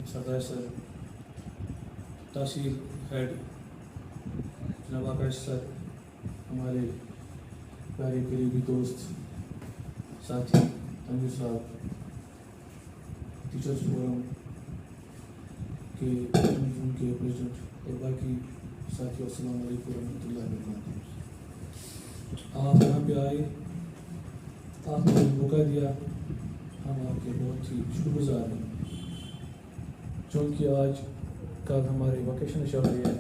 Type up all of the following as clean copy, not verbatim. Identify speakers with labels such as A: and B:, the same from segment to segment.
A: सरदार sir, तहसील head जनाब आकाश sir, हमारे प्यारे करीबी दोस्त साथी तंजू साहब, टीचर्स फोरम के प्रेसिडेंट और बाकी साथियों, अस्सलाम वालेकुम रहमतुल्लाहि व बरकातहू। आप यहाँ पे आए, आपने मौका दिया, हम आपके बहुत ही शुक्रगुजार हैं। चूँकि आज कल हमारी वोकेशन चल रही है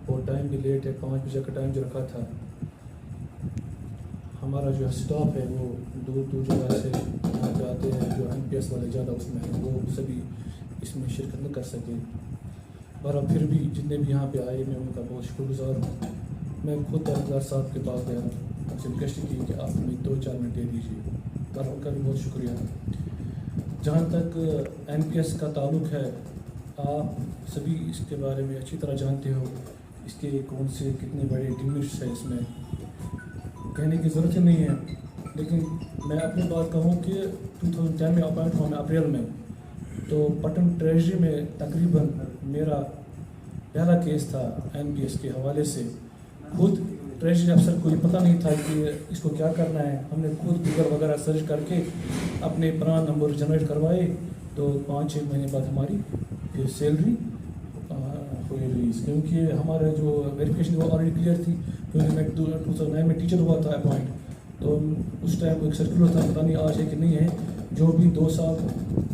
A: और टाइम भी लेट है, 5 बजे का टाइम जो रखा था, हमारा जो स्टाफ है वो दूर दूर जगह से यहाँ पे आते हैं, जो NPS वाले ज़्यादा उसमें हैं वो सभी इसमें शिरकत न कर सके। पर फिर भी जितने भी यहाँ पे आए मैं उनका बहुत शुक्रगुजार हूँ। मैं खुद तहसीलदार साहब के पास गया, उनसे रिक्वेस्ट की कि आप हमें 2-4 मिनट दे दीजिए, पर उनका भी बहुत शुक्रिया। जहाँ तक NPS का ताल्लुक़ है, आप सभी इसके बारे में अच्छी तरह जानते हो, इसके कौन से कितने बड़े डिमेरिट्स है, इसमें कहने की ज़रूरत ही नहीं है। लेकिन मैं अपनी बात कहूँ कि 2010 में अपॉइंट हुआ मैं अप्रैल में, तो पटन ट्रेजरी में तकरीबन मेरा पहला केस था NPS के हवाले से। खुद ट्रेजरी अफसर को ये पता नहीं था कि इसको क्या करना है। हमने खुद गूगल वगैरह सर्च करके अपने प्रान नंबर जनरेट करवाए, तो 5-6 महीने बाद हमारी फिर सैलरी हुई रिलीज़, क्योंकि हमारा जो वेरिफिकेशन वो ऑलरेडी क्लियर थी। क्योंकि मैं 2009 में टीचर हुआ था अपॉइंट, तो उस टाइम एक सर्कुलर था, पता नहीं आज है कि नहीं है, जो भी 2 साल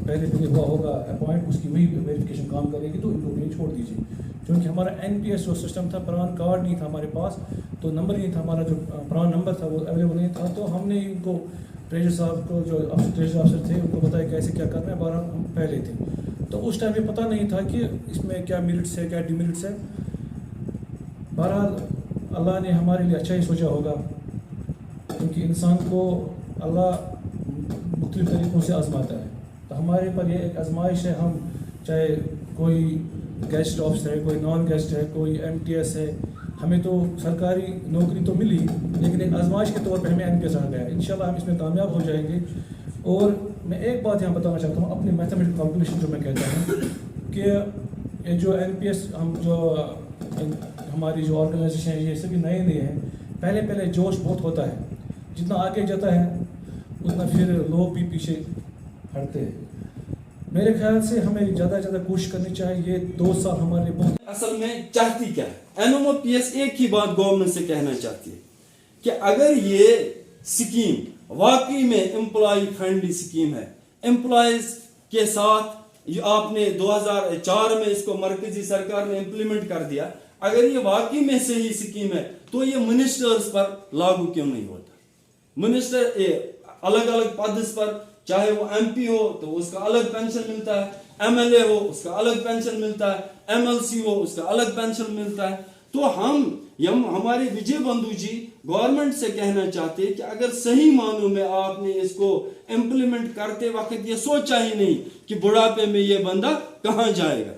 A: पहले हुआ होगा अपॉइंट उसकी वही वेरिफिकेशन काम करेगी, तो इनको नहीं छोड़ दीजिए। क्योंकि हमारा NPS जो सिस्टम था, प्रान कार्ड नहीं था हमारे पास, तो नंबर नहीं था, हमारा जो प्रान नंबर था वो अवेलेबल नहीं था। तो हमने इनको ट्रेजर साहब को, जो ट्रेजर ऑफिसर थे, उनको बताया कैसे क्या करना है। 12 हम पहले थे, तो उस टाइम ये पता नहीं था कि इसमें क्या मेरिट्स है क्या डिमेरिट्स है। बहरहाल अल्लाह ने हमारे लिए अच्छा ही सोचा होगा, क्योंकि इंसान को अल्लाह मुख्तलिफ तरीक़ों से आजमाता है। तो हमारे पर ये एक आजमाइश है, हम चाहे कोई गेस्ट ऑफिसर है, कोई नॉन गेस्ट है, कोई MTS है, हमें तो सरकारी नौकरी तो मिली, लेकिन एक आजमाइश के तौर पे हमें NPS आ गया है। इंशाल्लाह हम इसमें कामयाब हो जाएंगे। और मैं एक बात यहाँ बताना चाहता हूँ, अपनी मैथमेटिकल कैलकुलेशन जो मैं कहता हूँ कि ये जो NPS हम जो हमारी जो ऑर्गेनाइजेशन है, ये सभी नए हैं। पहले जोश बहुत होता है, जितना आगे जाता है उतना फिर लोग भी पीछे हटते हैं। मेरे ख्याल से हमें ज़्यादा से ज़्यादा कोशिश करनी चाहिए। ये 2 साल हमारे लिए बहुत
B: असल में चाहती क्या है, NMOPS एक ही बात गवर्नमेंट से कहना चाहती है कि अगर ये स्कीम वाकई में एम्प्लॉय फ्रेंडली स्कीम है, एम्प्लॉयज के साथ ये आपने 2004 में इसको मरकजी सरकार ने इम्प्लीमेंट कर दिया, अगर ये वाकई में सही स्कीम है तो ये मिनिस्टर्स पर लागू क्यों नहीं होता। मिनिस्टर अलग अलग पद पर, चाहे वो MP हो तो उसका अलग पेंशन मिलता है, MLA हो उसका अलग पेंशन मिलता है, MLC हो उसका अलग पेंशन मिलता है। तो हम हमारे विजय बंधु जी गवर्नमेंट से कहना चाहते हैं कि अगर सही मानों में आपने इसको इम्प्लीमेंट करते वक्त ये सोचा ही नहीं कि बुढ़ापे में ये बंदा कहाँ जाएगा,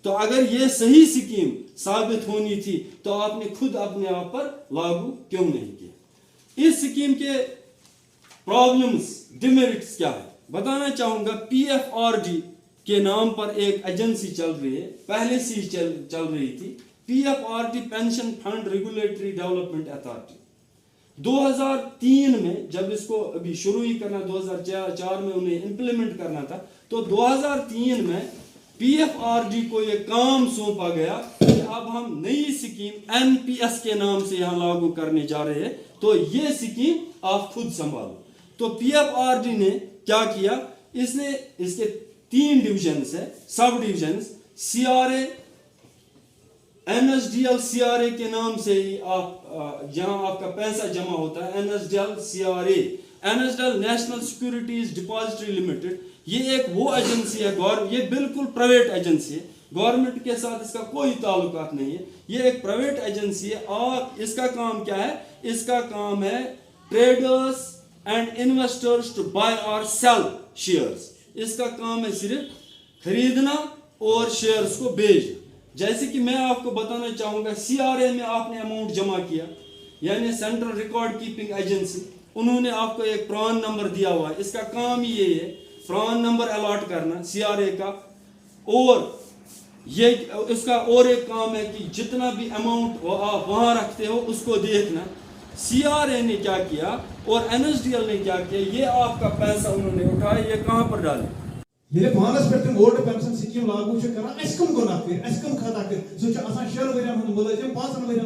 B: तो अगर ये सही स्कीम साबित होनी थी तो आपने खुद अपने आप पर लागू क्यों नहीं किया। इस स्कीम के प्रॉब्लम्स, डिमेरिट्स क्या है बताना चाहूंगा। PFRD के नाम पर एक एजेंसी चल रही है, पहले से ही चल रही थी, PFRD pension fund regulatory development authority. 2003 में जब इसको अभी शुरू ही करना, 2004 में उन्हें इंप्लीमेंट करना था, तो 2003 में PFRD को ये काम सौंपा गया कि अब हम नई स्कीम NPS के नाम से यहाँ लागू करने जा रहे हैं, तो ये स्कीम आप खुद संभालो। तो PFRD ने क्या किया, इसने इसके 3 डिविजन है, sub division, CRA, NSDL CRA के नाम से ही आप जहां आपका पैसा जमा होता है, NSDL CRA, NSDL national securities depository limited. ये एक वो एजेंसी है, ये बिल्कुल प्राइवेट एजेंसी है, गवर्नमेंट के साथ इसका कोई ताल्लुकात नहीं है, ये एक प्राइवेट एजेंसी है। और इसका काम क्या है, इसका काम है traders and investors to buy और सेल शेयर्स। इसका काम है सिर्फ खरीदना और शेयर्स को बेचना। जैसे कि मैं आपको बताना चाहूंगा, CRA में आपने अमाउंट जमा किया, यानी सेंट्रल रिकॉर्ड कीपिंग एजेंसी, उन्होंने आपको एक प्रान नंबर दिया हुआ है, इसका काम ही ये है प्रान नंबर अलॉट करना CRA का। और یہ اس کا اور ایک کام ہے کہ جتنا بھی اماؤنٹ آپ وہاں رکھتے ہو اس کو دیکھنا سی آر اے نے کیا کیا اور این ایس ڈی ایل نے کیا کیا, یہ آپ کا پیسہ انہوں نے اٹھایا, یہ کہاں پر ڈالے.
C: یہ پانس پہ تم اولڈ پینشن سکیم لاگو کران اس کم گناہ کر اس کم خطا کر سہ آسان 6 ؤرین ہند ملازم 5 ؤرین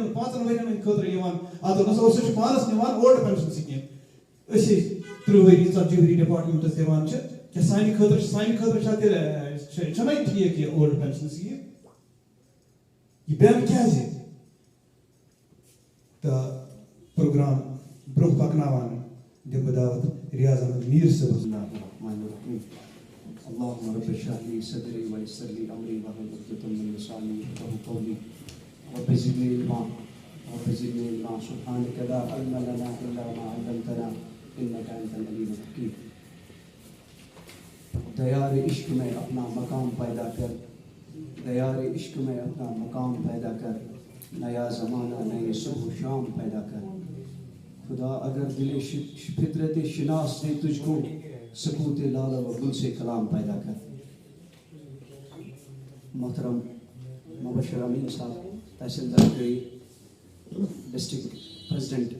C: ہند خاطر عدالتس اور سہ پانس نوان اولڈ پینشن سکیم. اس 30 ؤری 40 ؤری ڈپارٹمنٹس دِوان کیا سانہ خاطر چھنا ٹھیک یہ اولڈ پینشن سکیم یہ بین کیا تو پروگرام برو پکناوان دم دعوت ریاض احمد میر صاحب.
D: اللهم رب اشرح لي صدري ويسر لي امري واحلل عقدة من لساني يفقهوا قولي رب زدني علما سبحانك لا علم لنا الا ما علمتنا انك انت العليم الحكيم. دیار عشق میں اپنا مقام پیدا کر, دیار عشق میں اپنا مقام پیدا کر, نیا زمانہ نئے صبح و شام پیدا کر. خدا اگر دل فطرت شناس نے تجھ کو سکوت لالہ و گل سے کلام پیدا کر. محترم مبشر امین صاحب تحصیلدار گئی, district president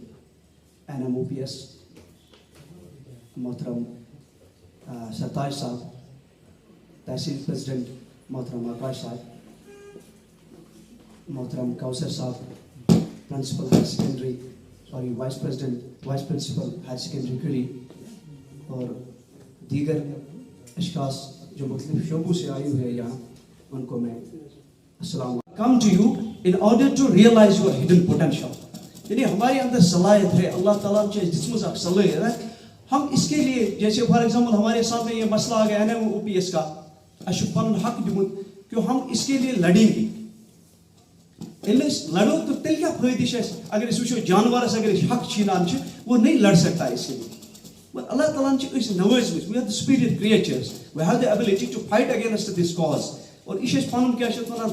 D: N M O P S, محترم سرتاج صاحب تحصیل پریزیڈنٹ, محترم آکاش صاحب, محترم کوثر صاحب principal higher secondary vice principal higher secondary کڑی, اور دیگر اشخاص جو مختلف شعبوں سے آئے ہوئے ہیں یہاں, ان کو میں السلام. Come to you in order to realise your hidden potential. یعنی ہمارے اندر صلاحیت ہے, اللہ تعالیٰ نے جس میں صلاحیت ہے, ہم اس کے لیے جیسے فار ایگزامپل ہمارے سامنے یہ مسئلہ آ گیا N M O P S کا, اشو پن حق دمت کہ ہم اس کے لیے لڑیں گے. لڑو تو تیل کیا فائدہ اگر اس وچو جانورس اگر حق چھینان وہ نہیں لڑ سکتا اس کے لیے. But Allah Ta'ala is نوازمت, we are the spirit creatures, we have the ability to fight against this cause. اور اس پن کیا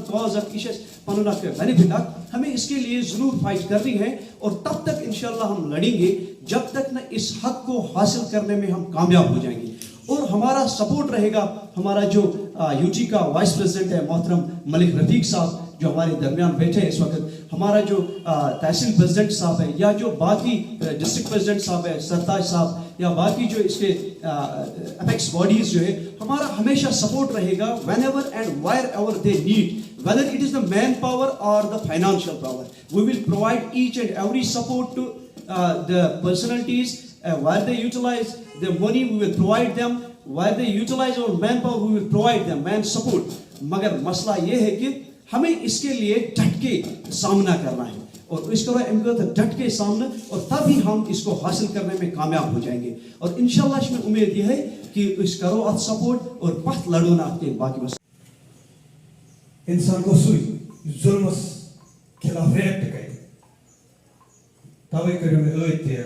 D: کاز اس پن بینیفٹ ہمیں اس کے لیے ضرور فائٹ کرنی ہے, اور تب تک انشاءاللہ ہم لڑیں گے جب تک نہ اس حق کو حاصل کرنے میں ہم کامیاب ہو جائیں گے. اور ہمارا سپورٹ رہے گا ہمارا جو یو ٹی کا وائس پریزیڈنٹ ہے محترم ملک رفیق صاحب جو ہمارے درمیان بیٹھے ہیں اس وقت, ہمارا جو تحصیل پریزیڈنٹ صاحب ہے, یا جو باقی ڈسٹرکٹ پریزیڈنٹ صاحب ہے سرتاج صاحب, یا باقی جو اس کے اپیکس باڈیز جو ہے, ہمارا ہمیشہ سپورٹ رہے گا whenever and wherever they need, whether it is the manpower or the financial power. We will provide each and every support to the personalities where they utilize their money, we will provide them. Where they utilize our manpower, we will provide them man support. مگر مسئلہ یہ ہے کہ ہمیں اس کے لیے ڈٹ کے سامنا کرنا ہے, اور اس کو ڈٹ کے سامنا, اور تب ہی ہم اس کو حاصل کرنے میں کامیاب ہو جائیں گے. اور انشاءاللہ اس میں امید یہ ہے کہ اس کرو ات سپورٹ اور پتھ لڑو نہ کے باقی مسئلہ.
C: انسان کو سوئی ظلم خلاف ریکٹ کرے, توے کرو میں تے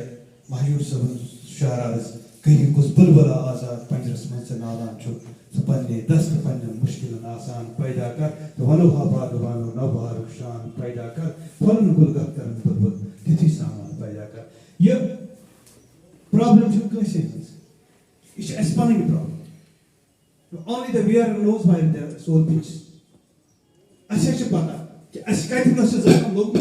C: مایور صاحب شعراز کہیں کس بلبل آزاد پنجرس من سے نالان چھو سو پننے دست پننے مشکل آسان پیدا کر تو ونو باغبانو نو بہارک شان پیدا کر پھلن گلگت کرن بلبل تتھی سامان پیدا کر. یہ پرابلم چھو کیسے یہ اس پنن problem, only the wearer knows why the soul pitches. اچھا پتا کہ اس کا اتنا سے زیادہ لوگ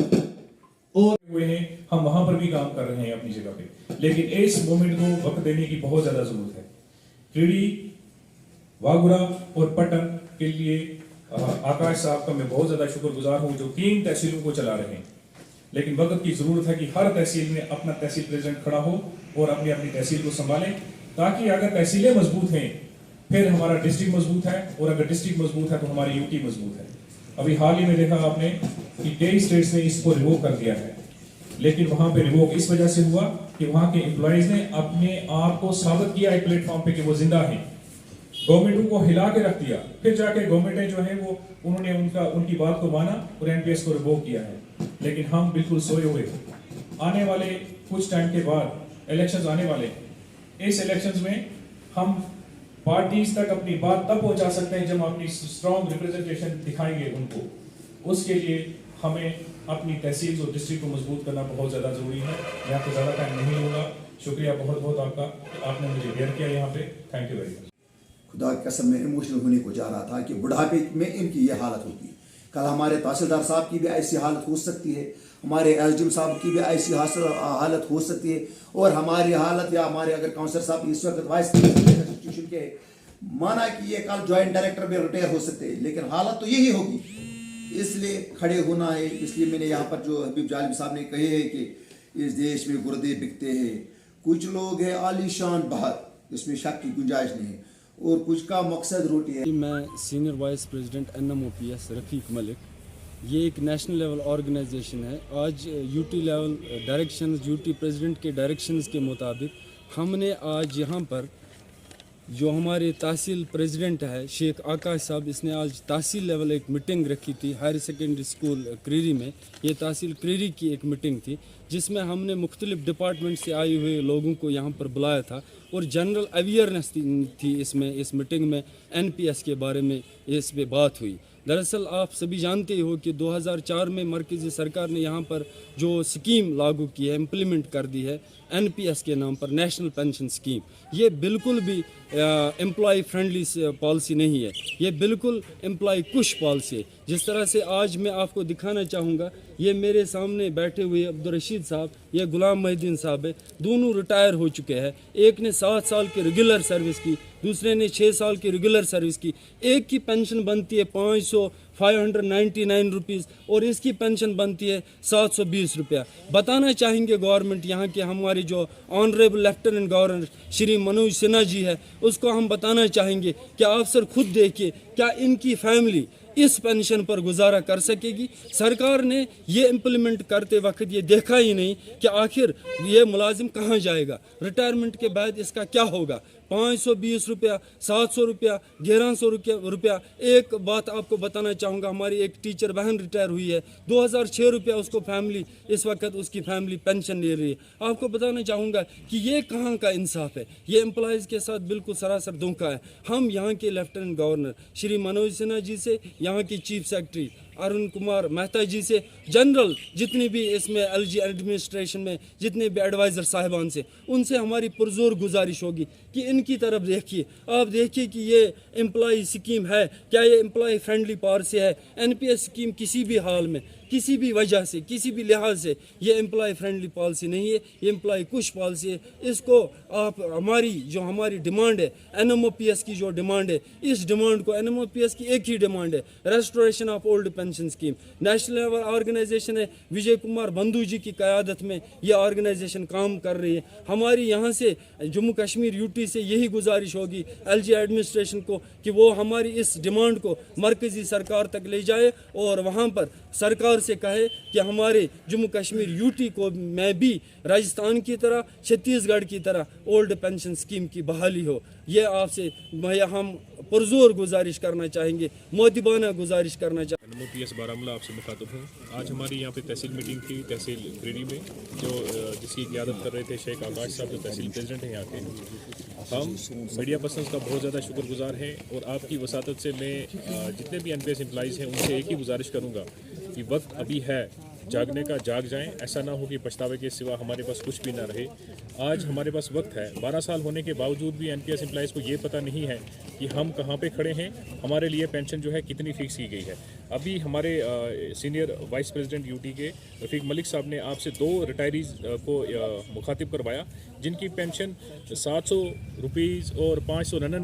C: اور
E: ہوئے ہیں, ہم وہاں پر بھی کام کر رہے ہیں اپنی جگہ پہ, لیکن اس مومنٹ کو وقت دینے کی بہت زیادہ ضرورت ہے. کریڑی, واگورا اور پٹن کے لیے آکاش صاحب کا میں بہت زیادہ شکر گزار ہوں جو 3 تحصیلوں کو چلا رہے ہیں, لیکن وقت کی ضرورت ہے کہ ہر تحصیل میں اپنا تحصیل پریزیڈنٹ کھڑا ہو اور اپنی اپنی تحصیل کو سنبھالیں, تاکہ اگر تحصیلیں مضبوط ہیں پھر ہمارا ڈسٹرکٹ مضبوط ہے, اور اگر ڈسٹرکٹ مضبوط ہے تو ہماری یو ٹی مضبوط ہے. ابھی حال ہی میں دیکھا آپ نے کہ 23 اسٹیٹس نے اس کو ریووک کر دیا ہے, لیکن وہاں پہ ریووک اس وجہ سے ہوا کہ وہاں کے امپلائیز نے اپنے آپ کو ثابت کیا ایک پلیٹ فارم پہ کہ وہ زندہ ہیں, گورنمنٹوں کو ہلا کے رکھ دیا, پھر جا کے گورنمنٹیں جو ہیں وہ انہوں نے ان کی بات کو مانا اور این پی ایس کو ریووک کیا ہے. لیکن ہم بالکل سوئے ہوئے, آنے والے کچھ ٹائم کے بعد الیکشنز آنے والے, اس الیکشنز میں ہم پارٹیز تک اپنی بات تب پہنچا سکتے ہیں جب ہم اپنی اسٹرانگ ریپرزنٹیشن دکھائیں گے ان کو. اس کے لیے ہمیں اپنی تحصیل اور ڈسٹرکٹ کو مضبوط کرنا بہت زیادہ ضروری ہے. یہاں پہ زیادہ ٹائم نہیں ہوگا. شکریہ بہت بہت آپ کا کہ آپ نے مجھے بیئر کیا یہاں پہ. Thank you very much.
F: खुदा की कसम में इमोशनल होने को जा रहा था कि बुढ़ापे में इनकी ये हालत होगी। कल हमारे तहसीलदार साहब की भी ऐसी हालत हो सकती है, हमारे एसडीएम साहब की भी ऐसी हालत हो सकती है, और हमारी हालत या हमारे अगर काउंसलर साहब इस वक्त वाइस इंस्टीट्यूशन के माना कि ये कल ज्वाइंट डायरेक्टर में रिटायर हो सकते हैं, लेकिन हालत तो यही होगी। इसलिए खड़े होना है। इसलिए मैंने यहाँ पर जो हबीब जालिम साहब ने कहे है कि इस देश में गुर्दे बिकते हैं, कुछ लोग हैं आलीशान बाहर, इसमें शक की गुंजाइश नहीं है, और कुछ का मकसद रोटी है।
B: मैं सीनियर वाइस प्रेसिडेंट NMOPS रफ़ीक मलिक, ये एक नेशनल लेवल ऑर्गेनाइजेशन है। आज UT level directions, UT president के डायरेक्शंस के मुताबिक हमने आज यहाँ पर जो हमारे तहसील प्रेसिडेंट है शेख आकाश साहब, इसने आज तहसील लेवल एक मीटिंग रखी थी हायर सेकेंडरी स्कूल क्रीरी में। ये तहसील क्रीरी की एक मीटिंग थी जिसमें हमने मुख्तलिफ डिपार्टमेंट से आए हुए लोगों को यहाँ पर बुलाया था, और जनरल अवेयरनेस थी इसमें, इस मीटिंग में NPS के बारे में इस पे बात हुई। दरअसल आप सभी जानते ही हो कि 2004 में मरकज़ी सरकार ने यहाँ पर जो स्कीम लागू की है, इम्प्लीमेंट कर दी है NPS के नाम पर, नेशनल पेंशन स्कीम। ये बिल्कुल भी एम्प्लॉय फ्रेंडली पॉलिसी नहीं है, ये बिल्कुल एम्प्लॉय कुश पॉलिसी है। जिस तरह से आज मैं आपको दिखाना चाहूँगा, ये मेरे सामने बैठे हुए अब्दुल रशीद साहब, ये गुलाम मोहिद्दीन साहब है, दोनों रिटायर हो चुके हैं। एक ने 7 साल की रेगुलर सर्विस की, दूसरे ने 6 साल की रेगुलर सर्विस की। एक की पेंशन बनती है 599 रुपीज़ और इसकी पेंशन बनती है 720 रुपया। बताना चाहेंगे गवर्नमेंट, यहाँ के हमारे जो honourable lieutenant governor Shri Manoj Sinha ji है, उसको हम बताना चाहेंगे कि अफसर खुद देखिए क्या इनकी फैमिली इस पेंशन पर गुजारा कर सकेगी। सरकार ने ये इम्प्लीमेंट करते वक्त ये देखा ही नहीं कि आखिर ये मुलाजिम कहाँ जाएगा, रिटायरमेंट के बाद इसका क्या होगा। 520 रुपया, 700 रुपया, 1100 रुपया। एक बात आपको बताना चाहूँगा, हमारी एक टीचर बहन रिटायर हुई है, 2006 रुपया उसको फैमिली, इस वक्त उसकी फैमिली पेंशन ले रही है। आपको बताना चाहूँगा कि ये कहाँ का इंसाफ है, ये एम्प्लॉयज़ के साथ बिल्कुल सरासर धोखा है। हम यहाँ के लेफ्टिनेंट गवर्नर श्री मनोज सिन्हा जी से, यहाँ की चीफ सेक्रेटरी अरुण कुमार मेहता जी से, जनरल जितनी भी इसमें LG एडमिनिस्ट्रेशन में जितने भी एडवाइज़र साहिबान से, उनसे हमारी पुरजोर गुजारिश होगी कि इनकी तरफ देखिए। आप देखिए कि ये एम्प्लॉय स्कीम है, क्या ये एम्प्लॉय फ्रेंडली पॉलिसी है। NPS स्कीम किसी भी हाल में, किसी भी वजह से, किसी भी लिहाज से ये एम्प्लॉय फ्रेंडली पॉलिसी नहीं है, ये एम्प्लॉय कुश पॉलिसी है। इसको आप हमारी डिमांड है, NMOPS की जो डिमांड है, इस डिमांड को, NMOPS की एक ही डिमांड है, restoration of old pension scheme. National level organisation है, विजय कुमार बंधु जी की क़यादत में ये ऑर्गेनाइजेशन काम कर रही है। हमारी यहाँ से जम्मू कश्मीर UT से यही गुजारिश होगी LG एडमिनिस्ट्रेशन को कि वो हमारी इस डिमांड को मरकज़ी सरकार तक ले जाए और वहाँ पर सरकार से कहे कि हमारे जम्मू कश्मीर UT को में भी राजस्थान की तरह, छत्तीसगढ़ की तरह ओल्ड पेंशन स्कीम की बहाली हो। ये आपसे हम पुरजोर गुजारिश करना चाहेंगे, मोदिबाना गुजारिश करना चाहेंगे।
E: NMOPS बारामूला आपसे मुखातब हूँ। आज हमारी यहाँ पे तहसील मीटिंग थी, तहसील क्रीरी में, जिसकी क़यादत कर रहे थे शेख आकाश साहब, जो तहसील प्रेसिडेंट हैं यहाँ के। हम मीडिया पर्सनस का बहुत ज़्यादा शुक्रगुजार हैं, और आपकी वसातत से मैं जितने भी NPS एम्प्लॉइज़ हैं उनसे एक ही गुजारिश करूँगा कि वक्त अभी है जागने का, जाग जाएं। ऐसा ना हो कि पछतावे के सिवा हमारे पास कुछ भी ना रहे। आज हमारे पास वक्त है। 12 साल होने के बावजूद भी NPS एम्प्लॉइज़ को ये पता नहीं है कि हम कहाँ पे खड़े हैं, हमारे लिए पेंशन जो है कितनी फ़िक्स की गई है। अभी हमारे सीनियर वाइस प्रेसिडेंट UT के रफ़ीक मलिक साहब ने आपसे 2 रिटायरीज़ को मुखातिब करवाया जिनकी पेंशन 700 रुपीज़ और 599